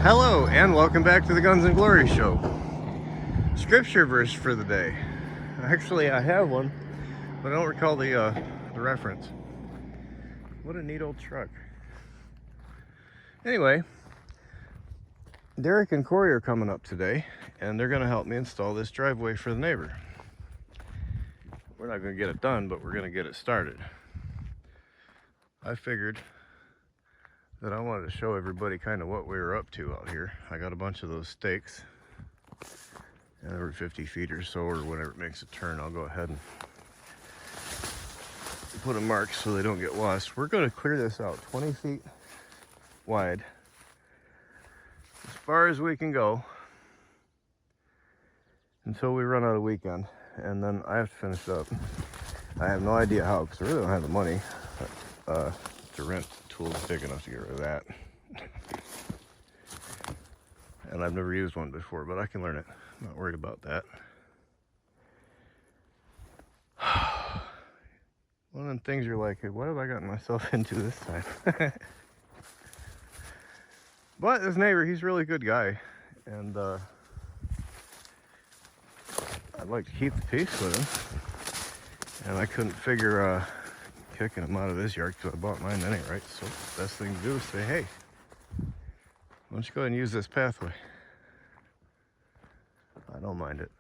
Hello and welcome back to the Guns and Glory show. Scripture verse for the day. Actually, I have one, but I don't recall the reference. What a neat old truck. Anyway, Derek and Corey are coming up today, and they're going to help me install this driveway for the neighbor. We're not going to get it done, but we're going to get it started. I figured that I wanted to show everybody kind of what we were up to out here. I got a bunch of those stakes, and every 50 feet or so, or whenever it makes a turn, I'll go ahead and put a mark so they don't get lost. We're going to clear this out 20 feet wide, as far as we can go, until we run out of weekend, and then I have to finish it up. I have no idea how, because I really don't have the money to rent tools big enough to get rid of that. And I've never used one before, but I can learn it. I'm not worried about that. One of them things you're like, hey, what have I gotten myself into this time? But this neighbor, he's a really good guy, and I'd like to keep the peace with him. And I couldn't figure kicking him out of his yard because I bought mine anyway, right? So the best thing to do is say, hey, why don't you go ahead and use this pathway? I don't mind it.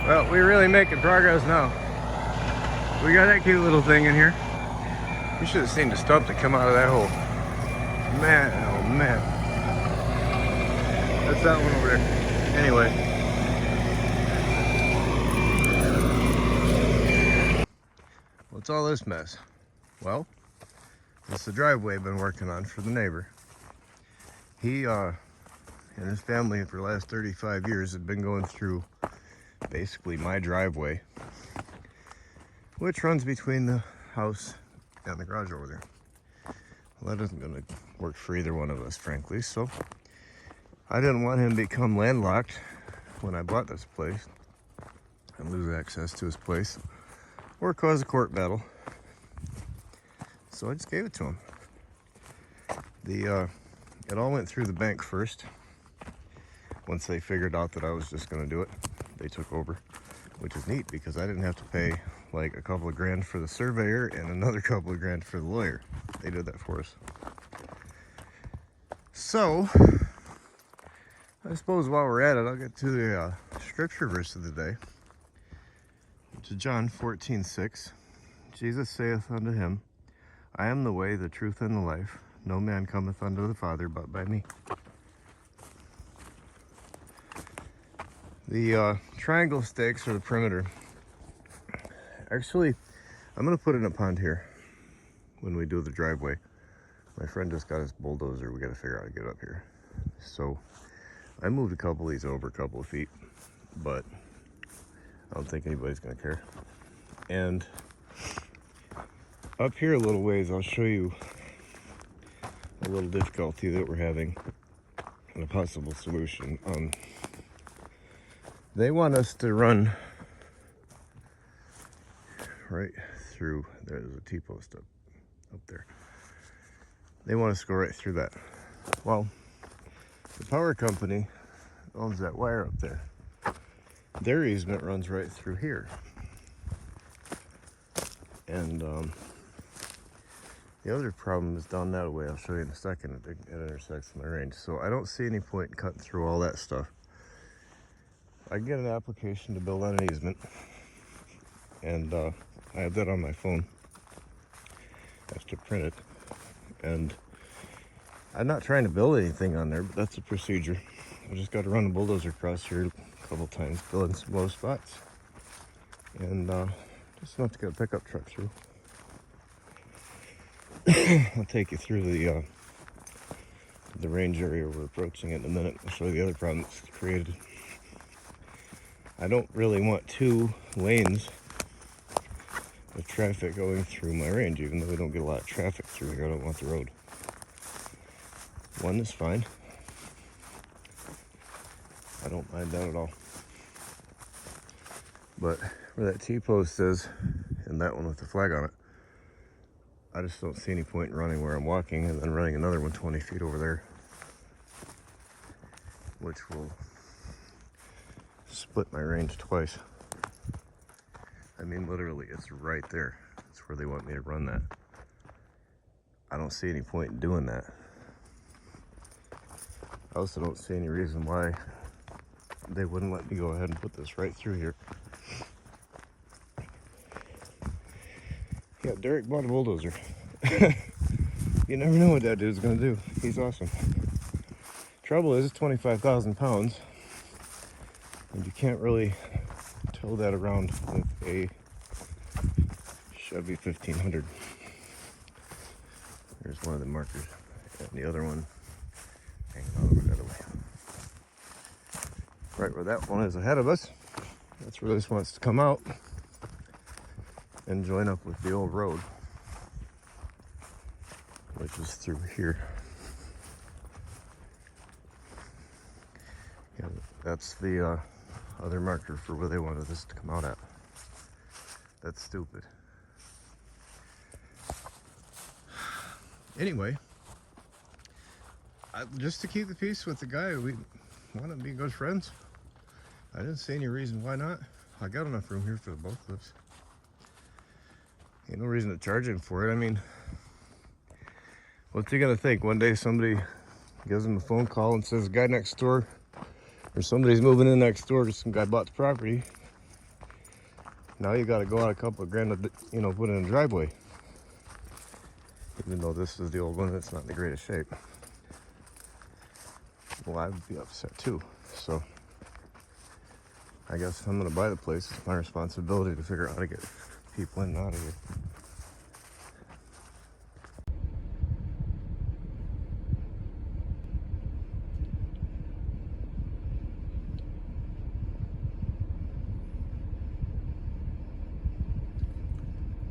Well, we're really making progress now. We got that cute little thing in here. You should have seen the stump that come out of that hole. Man, oh man. That's that one over there. Anyway. What's all this mess? Well, it's the driveway I've been working on for the neighbor. He and his family for the last 35 years have been going through basically my driveway, which runs between the house and the garage over there. Well, that isn't going to work for either one of us, frankly, so I didn't want him to become landlocked when I bought this place and lose access to his place or cause a court battle, so I just gave it to him. It all went through the bank first. Once they figured out that I was just going to do it, they took over, which is neat because I didn't have to pay like a couple of grand for the surveyor and another couple of grand for the lawyer. They did that for us. So, I suppose while we're at it, I'll get to the scripture verse of the day, which is John 14:6. Jesus saith unto him, I am the way, the truth, and the life. No man cometh unto the Father but by me. The triangle stakes are the perimeter. Actually, I'm going to put in a pond here when we do the driveway. My friend just got his bulldozer. We got to figure out how to get up here. So I moved a couple of these over a couple of feet, but I don't think anybody's going to care. And up here a little ways, I'll show you a little difficulty that we're having and a possible solution. They want us to run right through. There's a T-post up there. They want us to go right through that. Well, the power company owns that wire up there. Their easement runs right through here. And the other problem is down that way. I'll show you in a second. It intersects my range. So I don't see any point in cutting through all that stuff. I can get an application to build on an easement, and I have that on my phone. I have to print it, and I'm not trying to build anything on there, but that's a procedure. I just got to run the bulldozer across here a couple times, fill in some low spots, and just enough to get a pickup truck through. I'll take you through the range area we're approaching in a minute. I'll show you the other problem that's created. I don't really want two lanes of traffic going through my range, even though we don't get a lot of traffic through here. I don't want the road. One is fine. I don't mind that at all. But where that T-post is, and that one with the flag on it, I just don't see any point in running where I'm walking and then running another one 20 feet over there, which will split my range twice. I mean, literally, it's right there. That's where they want me to run that. I don't see any point in doing that. I also don't see any reason why they wouldn't let me go ahead and put this right through here. Yeah, Derek bought a bulldozer. You never know what that dude's gonna do. He's awesome. Trouble is, it's 25,000 pounds, and you can't really tow that around with a Chevy 1500. There's one of the markers, and the other one hanging out over the other way. Right where that one is ahead of us, that's where this wants to come out and join up with the old road, which is through here. Yeah, that's the other marker for where they wanted this to come out at. That's stupid. Anyway, just to keep the peace with the guy, we want to be good friends. I didn't see any reason why not. I got enough room here for the both of us. Ain't no reason to charge him for it. I mean, what's he gonna think? One day somebody gives him a phone call and says, guy next door, or somebody's moving in next door, some guy bought the property. Now you gotta go out a couple of grand to, you know, put in a driveway. Even though this is the old one, it's not in the greatest shape. Well, I would be upset too. So I guess I'm gonna buy the place. It's my responsibility to figure out how to get people in and out of here.